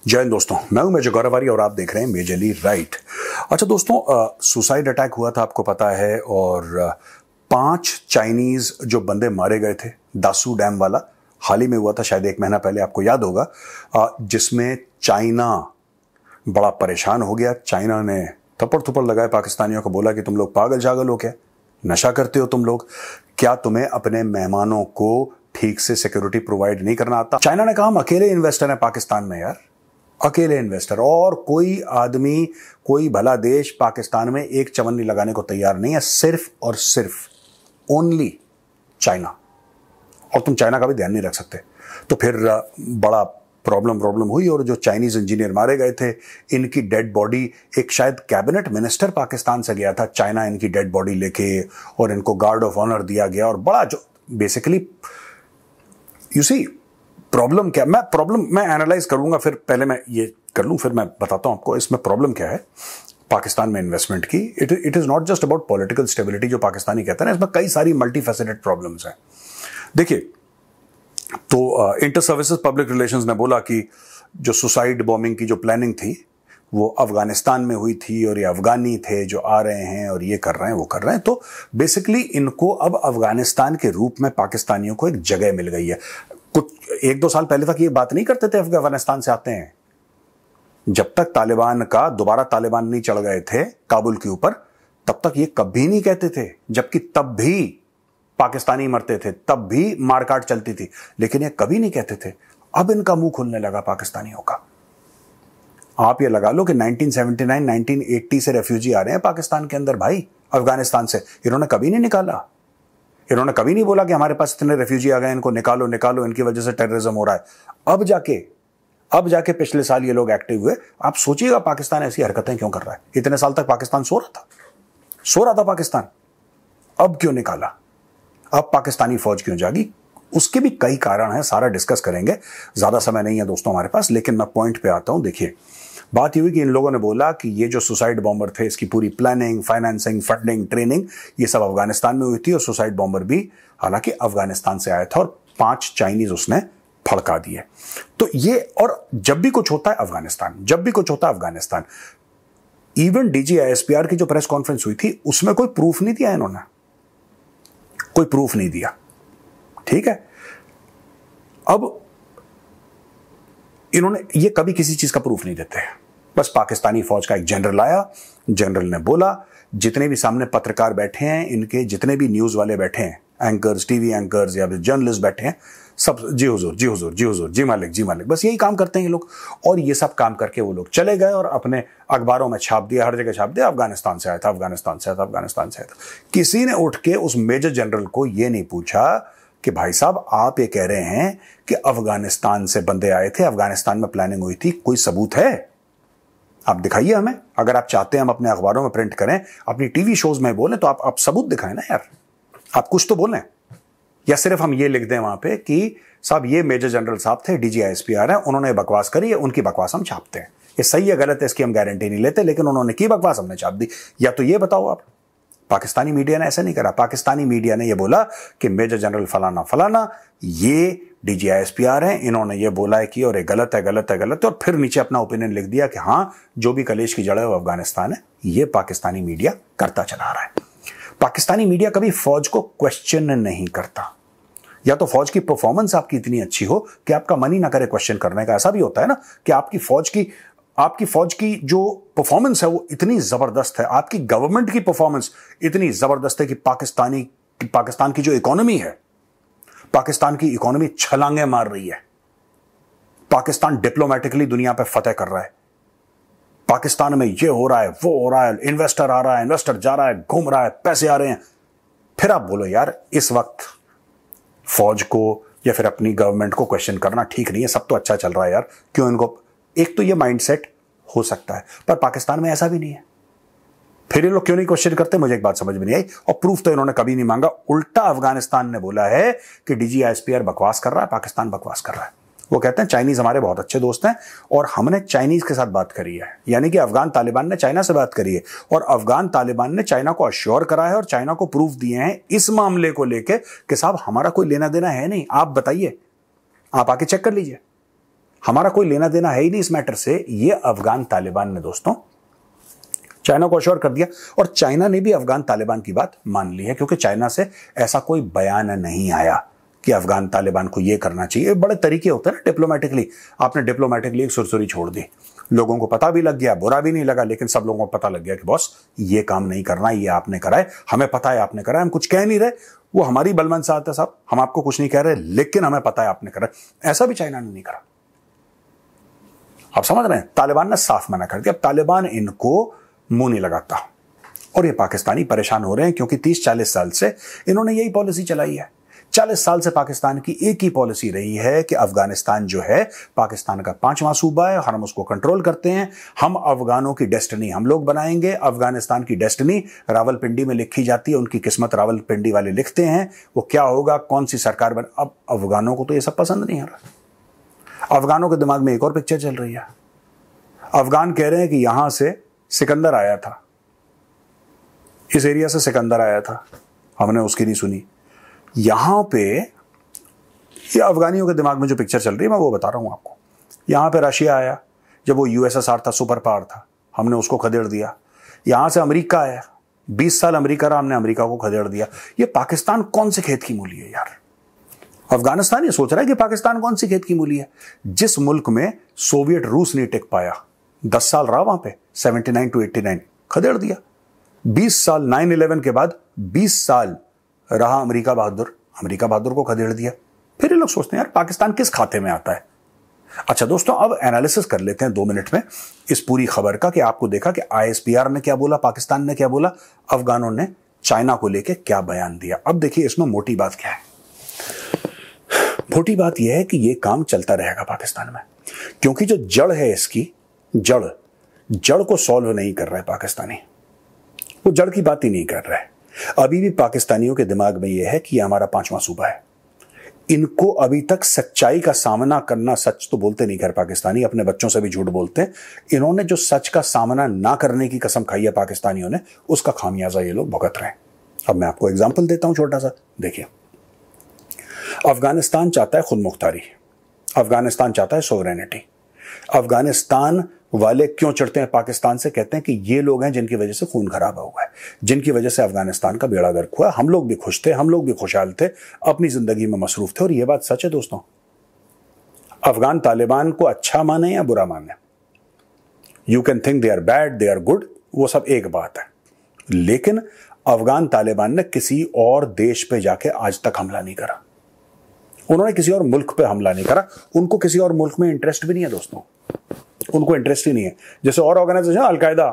जय हिंद दोस्तों, मैं हूं मेजर गौरवारी और आप देख रहे हैं मेजरली राइट। अच्छा दोस्तों, सुसाइड अटैक हुआ था आपको पता है, और 5 चाइनीज जो बंदे मारे गए थे, दासू डैम वाला हाल ही में हुआ था, शायद 1 महीना पहले, आपको याद होगा, जिसमें चाइना बड़ा परेशान हो गया। चाइना ने थप्पड़ थप्पड़ लगाए पाकिस्तानियों को, बोला कि तुम लोग पागल जागल हो क्या, नशा करते हो तुम लोग, क्या तुम्हें अपने मेहमानों को ठीक से सिक्योरिटी प्रोवाइड नहीं करना आता। चाइना ने कहा हम अकेले इन्वेस्टर हैं पाकिस्तान में, यार अकेले इन्वेस्टर, और कोई आदमी, कोई भला देश पाकिस्तान में एक चवन्नी लगाने को तैयार नहीं है, सिर्फ और सिर्फ ओनली चाइना। और तुम चाइना का भी ध्यान नहीं रख सकते। तो फिर बड़ा प्रॉब्लम हुई, और जो चाइनीज इंजीनियर मारे गए थे, इनकी डेड बॉडी, एक शायद कैबिनेट मिनिस्टर पाकिस्तान से गया था चाइना इनकी डेड बॉडी लेके, और इनको गार्ड ऑफ ऑनर दिया गया, और बड़ा जो बेसिकली यू सी प्रॉब्लम क्या, मैं एनालाइज करूंगा, फिर पहले मैं ये कर लूं, फिर मैं बताता हूं आपको इसमें प्रॉब्लम क्या है पाकिस्तान में इन्वेस्टमेंट की। It is not just about political stability जो पाकिस्तानी कहते हैं ना, इसमें कई सारी मल्टीफेसेटेड प्रॉब्लम्स हैं। देखिए, तो इंटर सर्विसेज पब्लिक रिलेशंस ने बोला कि जो सुसाइड बॉम्बिंग की जो प्लानिंग थी वो अफगानिस्तान में हुई थी, और ये अफगानी थे जो आ रहे हैं और ये कर रहे हैं वो कर रहे हैं। तो बेसिकली इनको अब अफगानिस्तान के रूप में पाकिस्तानियों को एक जगह मिल गई है। कुछ 1-2 साल पहले तक ये बात नहीं करते थे अफगानिस्तान से आते हैं, जब तक दोबारा तालिबान नहीं चढ़ गए थे काबुल के ऊपर, तब तक ये कभी नहीं कहते थे, जबकि तब भी पाकिस्तानी मरते थे, तब भी मारकाट चलती थी, लेकिन ये कभी नहीं कहते थे। अब इनका मुंह खुलने लगा पाकिस्तानियों का। आप ये लगा लो कि 1979 1980 से रेफ्यूजी आ रहे हैं पाकिस्तान के अंदर भाई, अफगानिस्तान से, इन्होंने कभी नहीं निकाला। इन्होंने कभी नहीं बोला कि हमारे पास इतने रेफ्यूजी आ गए, इनको निकालो निकालो, इनकी वजह से टेररिज्म हो रहा है। अब जाके पिछले साल ये लोग एक्टिव हुए। आप सोचिएगा पाकिस्तान ऐसी हरकतें क्यों कर रहा है। इतने साल तक पाकिस्तान सो रहा था पाकिस्तान, अब क्यों निकाला, अब पाकिस्तानी फौज क्यों जागी। उसके भी कई कारण हैं, सारा डिस्कस करेंगे, ज्यादा समय नहीं है दोस्तों हमारे पास, लेकिन मैं पॉइंट पे आता हूं। देखिए, बात ये हुई कि इन लोगों ने बोला कि ये जो सुसाइड बॉम्बर थे, इसकी पूरी प्लानिंग, फाइनेंसिंग, फंडिंग, ट्रेनिंग, ये सब अफगानिस्तान में हुई थी, और सुसाइड बॉम्बर भी हालांकि अफगानिस्तान से आया था, और 5 चाइनीज उसने फड़का दिए। तो ये, और जब भी कुछ होता है अफगानिस्तान, इवन DGISPR की जो प्रेस कॉन्फ्रेंस हुई थी उसमें कोई प्रूफ नहीं दिया इन्होंने, कोई प्रूफ नहीं दिया, ठीक है। अब इन्होंने, ये कभी किसी चीज का प्रूफ नहीं देते, बस पाकिस्तानी फौज का एक जनरल आया, जनरल ने बोला, जितने भी सामने पत्रकार बैठे हैं, इनके जितने भी न्यूज वाले बैठे हैं, एंकर्स, टीवी एंकर्स या जर्नलिस्ट बैठे हैं, सब जी हुजूर जी हुजूर जी हुजूर, जी मालिक, बस यही काम करते हैं ये लोग। और ये सब काम करके वो लोग चले गए और अपने अखबारों में छाप दिया, हर जगह छाप दिया, अफगानिस्तान से आया था। किसी ने उठ के उस मेजर जनरल को ये नहीं पूछा कि भाई साहब, आप ये कह रहे हैं कि अफगानिस्तान से बंदे आए थे, अफगानिस्तान में प्लानिंग हुई थी, कोई सबूत है? आप दिखाइए हमें। अगर आप चाहते हैं हम अपने अखबारों में प्रिंट करें, अपनी टीवी शोज में बोलें, तो आप सबूत दिखाएं ना यार, आप कुछ तो बोलें। या सिर्फ हम ये लिख दें वहां पे कि साहब ये मेजर जनरल साहब थे, DGISPR है, उन्होंने बकवास करी है, उनकी बकवास हम छापते हैं, ये सही है गलत है इसकी हम गारंटी नहीं लेते, लेकिन उन्होंने की बकवास, हमने छाप दी। या तो ये बताओ आप। पाकिस्तानी मीडिया ने ऐसा नहीं करा। पाकिस्तानी मीडिया ने यह बोला कि मेजर जनरल फलाना ये DGISPR है, इन्होंने ये बोला है कि, और ये गलत है, और फिर नीचे अपना ओपिनियन लिख दिया कि हाँ, जो भी कलेश की जड़ है वो अफगानिस्तान है। ये पाकिस्तानी मीडिया करता चला रहा है। पाकिस्तानी मीडिया कभी फौज को क्वेश्चन नहीं करता। या तो फौज की परफॉर्मेंस आपकी इतनी अच्छी हो कि आपका मन ही ना करे क्वेश्चन करने का। ऐसा भी होता है ना कि आपकी फौज की जो परफॉर्मेंस है वो इतनी जबरदस्त है, आपकी गवर्नमेंट की परफॉर्मेंस इतनी जबरदस्त है कि पाकिस्तान की जो इकोनॉमी है, पाकिस्तान की इकोनॉमी छलांगे मार रही है। पाकिस्तान डिप्लोमेटिकली दुनिया पे फतेह कर रहा है। पाकिस्तान में ये हो रहा है, वो हो रहा है, इन्वेस्टर आ रहा है, इन्वेस्टर जा रहा है, घूम रहा है, पैसे आ रहे हैं। फिर आप बोलो यार, इस वक्त फौज को या फिर अपनी गवर्नमेंट को क्वेश्चन करना ठीक नहीं है, सब तो अच्छा चल रहा है यार, क्यों इनको। एक तो ये माइंडसेट हो सकता है, पर पाकिस्तान में ऐसा भी नहीं है। फिर ये लोग क्यों नहीं क्वेश्चन करते, मुझे एक बात समझ में नहीं आई, और प्रूफ तो इन्होंने कभी नहीं मांगा। उल्टा अफगानिस्तान ने बोला है कि DGISPR बकवास कर रहा है, पाकिस्तान बकवास कर रहा है। वो कहते हैं चाइनीज हमारे बहुत अच्छे दोस्त हैं, और हमने चाइनीज के साथ बात करी है, यानी कि अफगान तालिबान ने चाइना से बात करी है, और अफगान तालिबान ने चाइना को अश्योर करा है और चाइना को प्रूफ दिए हैं इस मामले को लेकर कि साहब हमारा कोई लेना देना है नहीं, आप बताइए, आप आके चेक कर लीजिए। हमारा कोई लेना देना है ही नहीं इस मैटर से। ये अफगान तालिबान ने दोस्तों चाइना को अश्योर कर दिया, और चाइना ने भी अफगान तालिबान की बात मान ली है, क्योंकि चाइना से ऐसा कोई बयान नहीं आया कि अफगान तालिबान को यह करना चाहिए। बड़े तरीके होते हैं ना डिप्लोमेटिकली। आपने डिप्लोमेटिकली एक सुरसुरी छोड़ दी, लोगों को पता भी लग गया, बुरा भी नहीं लगा, लेकिन सब लोगों को पता लग गया कि बॉस ये काम नहीं करना, ये आपने करा है, हमें पता है आपने करा है, हम कुछ कह नहीं रहे, वो हमारी बलमनसाहत है साहब, हम आपको कुछ नहीं कह रहे, लेकिन हमें पता है आपने करा है। ऐसा भी चाइना ने नहीं करा। आप समझ रहे हैं, तालिबान ने साफ मना कर दिया। अब तालिबान इनको मुंह नहीं लगाता, और ये पाकिस्तानी परेशान हो रहे हैं, क्योंकि 30-40 साल से इन्होंने यही पॉलिसी चलाई है। 40 साल से पाकिस्तान की एक ही पॉलिसी रही है कि अफगानिस्तान जो है पाकिस्तान का 5वां सूबा है, हम उसको कंट्रोल करते हैं, हम अफगानों की डेस्टिनी हम लोग बनाएंगे। अफगानिस्तान की डेस्टिनी रावलपिंडी में लिखी जाती है, उनकी किस्मत रावलपिंडी वाले लिखते हैं, वो क्या होगा, कौन सी सरकार बन। अब अफगानों को तो ये सब पसंद नहीं आ रहा। अफगानों के दिमाग में एक और पिक्चर चल रही है। अफगान कह रहे हैं कि यहां से सिकंदर आया था, इस एरिया से सिकंदर आया था, हमने उसकी नहीं सुनी। यहां पे ये अफगानियों के दिमाग में जो पिक्चर चल रही है मैं वो बता रहा हूं आपको। यहां पे रशिया आया, जब वो यूएसएसआर था, सुपर पावर था, हमने उसको खदेड़ दिया। यहां से अमेरिका आया, 20 साल अमेरिका रहा, हमने अमेरिका को खदेड़ दिया। ये पाकिस्तान कौन से खेत की मूली है यार? अफगानिस्तान ये सोच रहा है कि पाकिस्तान कौन सी खेत की मूली है। जिस मुल्क में सोवियत रूस नहीं टिक पाया, 10 साल रहा वहां पे, 79 to 89, खदेड़ दिया। 20 साल 9/11 के बाद 20 साल रहा अमेरिका बहादुर को खदेड़ दिया। फिर ये लोग सोचते हैं यार पाकिस्तान किस खाते में आता है। अच्छा दोस्तों, अब एनालिसिस कर लेते हैं 2 मिनट में इस पूरी खबर का, कि आपको देखा कि आईएसपीआर ने क्या बोला, पाकिस्तान ने क्या बोला, अफगानों ने चाइना को लेकर क्या बयान दिया। अब देखिए इसमें मोटी बात क्या है। मोटी बात यह है कि यह काम चलता रहेगा पाकिस्तान में, क्योंकि जो जड़ है इसकी, जड़ को सॉल्व नहीं कर रहा है पाकिस्तानी, वो जड़ की बात ही नहीं कर रहा है। अभी भी पाकिस्तानियों के दिमाग में यह है कि यह हमारा 5वां सूबा है। इनको अभी तक सच्चाई का सामना करना, सच तो बोलते नहीं, खैर पाकिस्तानी अपने बच्चों से भी झूठ बोलते हैं, इन्होंने जो सच का सामना ना करने की कसम खाई है पाकिस्तानियों ने, उसका खामियाजा ये लोग भुगत रहे हैं। अब मैं आपको एग्जाम्पल देता हूं छोटा सा। देखिए, अफगानिस्तान चाहता है खुद मुख्तारी, अफगानिस्तान चाहता है सोवरेनिटी। अफगानिस्तान वाले क्यों चिढ़ते हैं पाकिस्तान से? कहते हैं कि ये लोग हैं जिनकी वजह से खून खराब हुआ है, जिनकी वजह से अफगानिस्तान का बेड़ा गर्क हुआ। हम लोग भी खुश थे, हम लोग भी खुशहाल थे, अपनी जिंदगी में मसरूफ थे। और ये बात सच है दोस्तों। अफगान तालिबान को अच्छा माने या बुरा माने, you can think they are bad, they are good, वो सब एक बात है, लेकिन अफगान तालिबान ने किसी और देश पे जाके आज तक हमला नहीं करा। उन्होंने किसी और मुल्क पे हमला नहीं करा। उनको किसी और मुल्क में इंटरेस्ट भी नहीं है दोस्तों, उनको इंटरेस्ट ही नहीं है। जैसे और ऑर्गेनाइजेशन, अलकायदा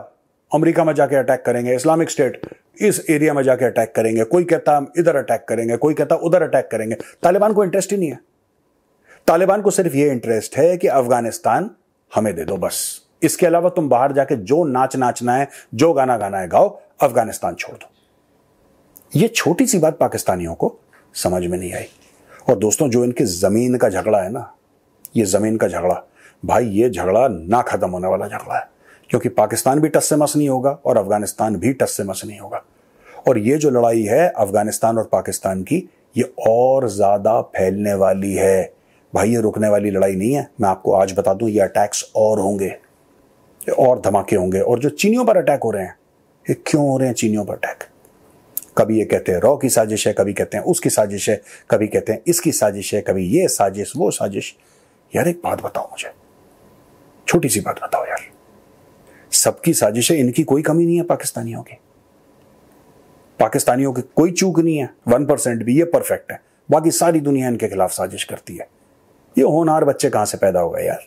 अमेरिका में जाके अटैक करेंगे, इस्लामिक स्टेट इस एरिया में जाके अटैक करेंगे, कोई कहता हम इधर अटैक करेंगे, कोई कहता उधर अटैक करेंगे। तालिबान को इंटरेस्ट ही नहीं है। तालिबान को सिर्फ ये इंटरेस्ट है कि अफगानिस्तान हमें दे दो, बस। इसके अलावा तुम बाहर जाके जो नाचना है, जो गाना गाना है गाओ, अफगानिस्तान छोड़ दो। ये छोटी सी बात पाकिस्तानियों को समझ में नहीं आई। और दोस्तों, जो इनकी जमीन का झगड़ा है ना, ये जमीन का झगड़ा, भाई ये झगड़ा ना खत्म होने वाला झगड़ा है, क्योंकि पाकिस्तान भी टस से मस नहीं होगा और अफगानिस्तान भी टस से मस नहीं होगा। और ये जो लड़ाई है अफगानिस्तान और पाकिस्तान की, ये और ज्यादा फैलने वाली है भाई। ये रुकने वाली लड़ाई नहीं है। मैं आपको आज बता दूं, ये अटैक्स और होंगे, और धमाके होंगे। और जो चीनियों पर अटैक हो रहे हैं, ये क्यों हो रहे हैं चीनियों पर अटैक? कभी ये कहते हैं रॉ की साजिश है, कभी कहते हैं उसकी साजिश है, कभी कहते हैं इसकी साजिश है, कभी ये साजिश वो साजिश। यार एक बात बताओ मुझे, छोटी सी बात बताओ यार, सबकी साजिश है, इनकी कोई कमी नहीं है पाकिस्तानियों की। पाकिस्तानियों की कोई चूक नहीं है, 1% भी, ये परफेक्ट है। बाकी सारी दुनिया इनके खिलाफ साजिश करती है। ये होनहार बच्चे कहां से पैदा हो गए यार?